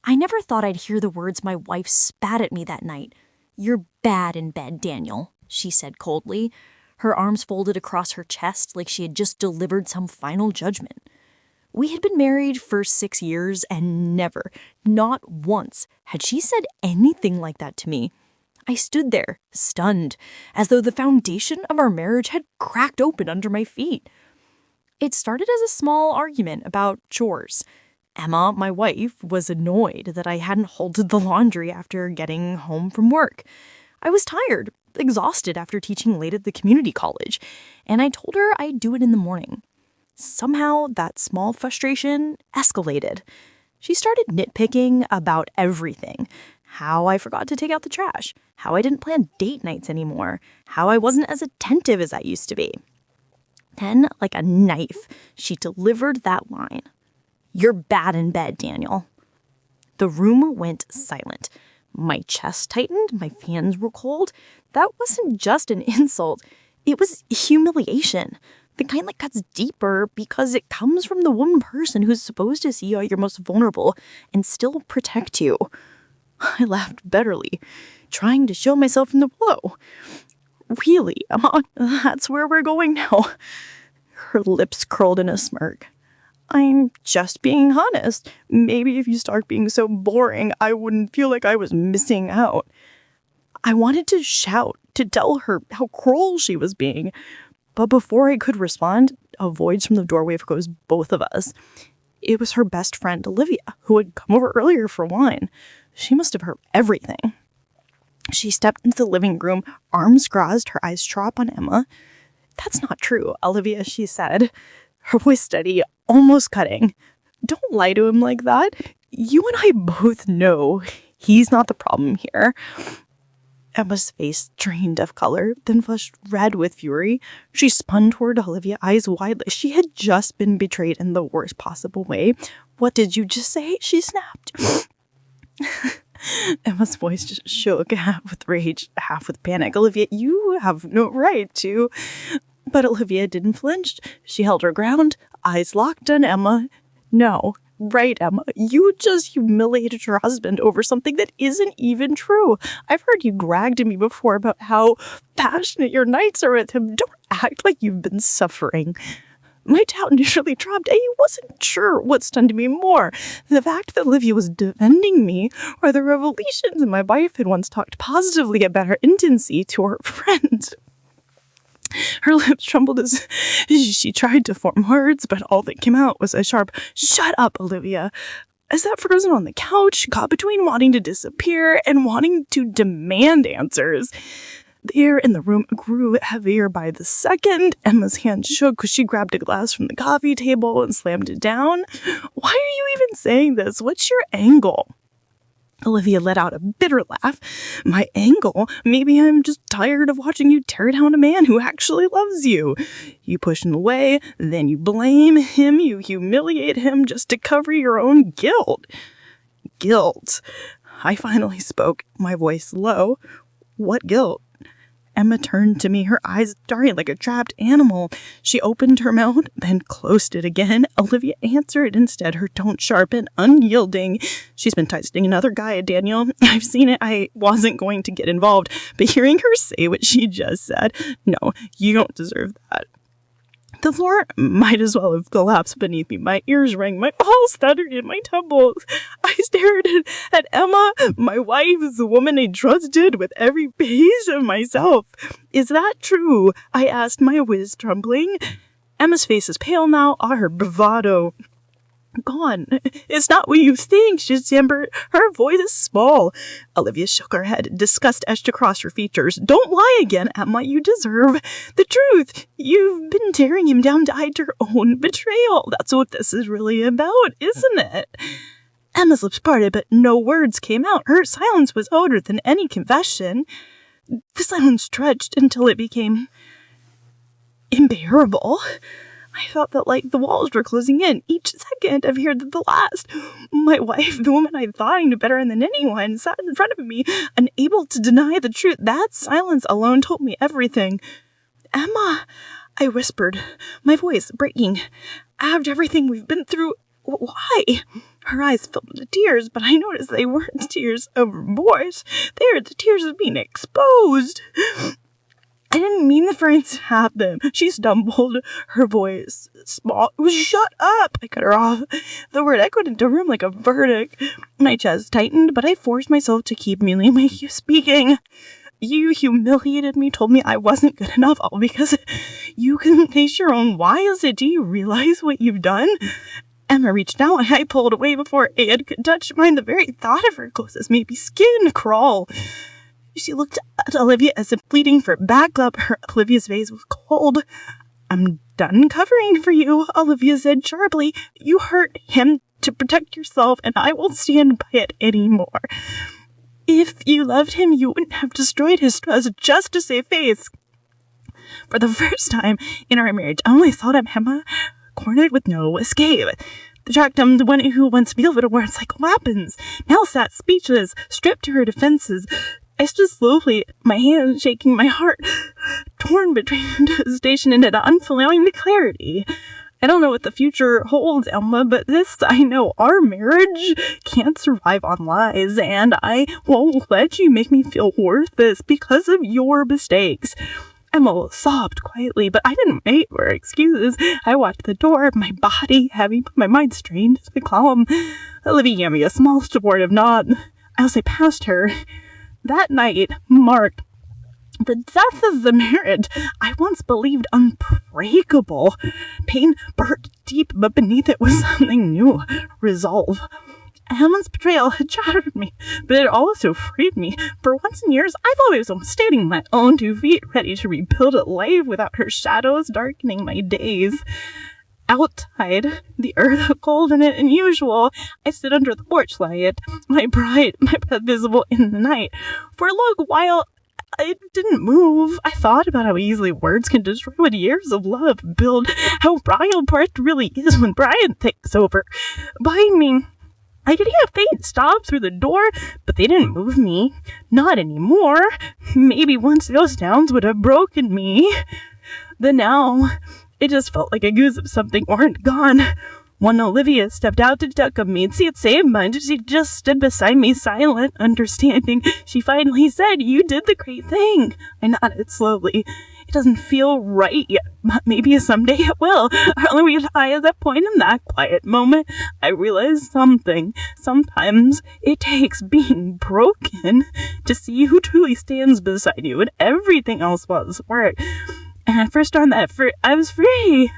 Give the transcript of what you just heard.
I never thought I'd hear the words my wife spat at me that night. "You're bad in bed, Daniel," she said coldly, her arms folded across her chest like she had just delivered some final judgment. We had been married for 6 years and never, not once, had she said anything like that to me. I stood there, stunned, as though the foundation of our marriage had cracked open under my feet. It started as a small argument about chores. Emma, my wife, was annoyed that I hadn't halted the laundry after getting home from work. I was tired, exhausted after teaching late at the community college, and I told her I'd do it in the morning. Somehow, that small frustration escalated. She started nitpicking about everything. How I forgot to take out the trash, how I didn't plan date nights anymore, how I wasn't as attentive as I used to be. Then, like a knife, she delivered that line. "You're bad in bed, Daniel." The room went silent. My chest tightened, my hands were cold. That wasn't just an insult. It was humiliation. The kind that cuts deeper because it comes from the one person who's supposed to see you at your most vulnerable and still protect you. I laughed bitterly, trying to show myself from the blow. "Really, Emma, that's where we're going now?" Her lips curled in a smirk. "I'm just being honest. Maybe if you start being so boring, I wouldn't feel like I was missing out." I wanted to shout, to tell her how cruel she was being. But before I could respond, a voice from the doorway froze both of us. It was her best friend, Olivia, who had come over earlier for wine. She must have heard everything. She stepped into the living room, arms crossed, her eyes sharp on Emma. "That's not true, Olivia," she said, her voice steady, almost cutting. "Don't lie to him like that. You and I both know he's not the problem here." Emma's face drained of color, then flushed red with fury. She spun toward Olivia, eyes wide like she had just been betrayed in the worst possible way. "What did you just say?" she snapped. Emma's voice just shook, half with rage, half with panic. "Olivia, you have no right to..." But Olivia didn't flinch. She held her ground, eyes locked on Emma. "No, right, Emma. You just humiliated your husband over something that isn't even true. I've heard you brag to me before about how passionate your nights are with him. Don't act like you've been suffering." My doubt initially dropped. I wasn't sure what stunned me more, the fact that Olivia was defending me, or the revelations that my wife had once talked positively about her intimacy to her friend. Her lips trembled as she tried to form words, but all that came out was a sharp, "Shut up, Olivia." I sat frozen on the couch, caught between wanting to disappear and wanting to demand answers. The air in the room grew heavier by the second. Emma's hand shook as she grabbed a glass from the coffee table and slammed it down. "Why are you even saying this? What's your angle?" Olivia let out a bitter laugh. "My angle? Maybe I'm just tired of watching you tear down a man who actually loves you. You push him away, then you blame him, you humiliate him just to cover your own guilt." Guilt. I finally spoke, my voice low. "What guilt?" Emma turned to me, her eyes darting like a trapped animal. She opened her mouth, then closed it again. Olivia answered instead, her tone sharp and unyielding. "She's been texting another guy, Daniel. I've seen it. I wasn't going to get involved, but hearing her say what she just said, no, you don't deserve that." The floor might as well have collapsed beneath me. My ears rang, my pulse stuttered in my temples. I stared at Emma, my wife, the woman I trusted with every piece of myself. "Is that true?" I asked, my voice trembling. Emma's face is pale now, all her bravado gone. "It's not what you think," she stammered. Her voice is small. Olivia shook her head, disgust etched across her features. "Don't lie again, Emma. You deserve the truth. You've been tearing him down to hide your own betrayal. That's what this is really about, isn't it?" Emma's lips parted, but no words came out. Her silence was older than any confession. The silence stretched until it became unbearable. I felt that like the walls were closing in. Each second I feared that the last. My wife, the woman I thought I knew better than anyone, sat in front of me, unable to deny the truth. That silence alone told me everything. "Emma," I whispered, my voice breaking. "After everything we've been through, Why? Her eyes filled with tears, but I noticed they weren't tears of remorse. They were the tears of being exposed. I didn't mean for it to happen. She stumbled, her voice small. Shut up! I cut her off. The word echoed into the room like a verdict. My chest tightened, but I forced myself to keep merely speaking. You humiliated me, told me I wasn't good enough, all because you couldn't face your own wiles. Do you realize what you've done? Emma reached out, and I pulled away before Ed could touch mine. The very thought of her closest made me skin crawl. She looked at Olivia as if pleading for backup. Olivia's face was cold. I'm done covering for you, Olivia said sharply. You hurt him to protect yourself, and I won't stand by it anymore. If you loved him, you wouldn't have destroyed his trust just to save face. For the first time in our marriage, I only saw Emma cornered with no escape. The Tractum, the one who once wielded words like weapons, now sat speechless, stripped to her defenses. I stood slowly, my hands shaking, my heart torn between devastation and an unfailing clarity. I don't know what the future holds, Emma, but this I know: our marriage can't survive on lies, and I won't let you make me feel worthless because of your mistakes. Emma sobbed quietly, but I didn't wait for excuses. I walked to the door, my body heavy, but my mind strained to be calm. Olivia gave me a small supportive nod as I passed her. That night marked the death of the marriage I once believed unbreakable. Pain burned deep, but beneath it was something new: resolve. Emma's betrayal had shattered me, but it also freed me. For once in years, I've always been standing on my own 2 feet, ready to rebuild a life without her shadows darkening my days. Outside, the earth colder than usual, I stood under the porch light, my breath visible in the night. For a long while, I didn't move. I thought about how easily words can destroy what years of love build, how Brian Part really is when Brian takes over. Behind me, I could hear a faint stomp through the door, but they didn't move me. Not anymore. Maybe once those sounds would have broken me. But now, it just felt like a goose of something weren't gone. When Olivia stepped out to check on me and see it saved mine, she just stood beside me, silent, understanding. She finally said, "You did the great thing." I nodded slowly. It doesn't feel right yet, but maybe someday it will. Only at that point, in that quiet moment, I realized something. Sometimes it takes being broken to see who truly stands beside you, and everything else falls apart. And at first on that, I was free.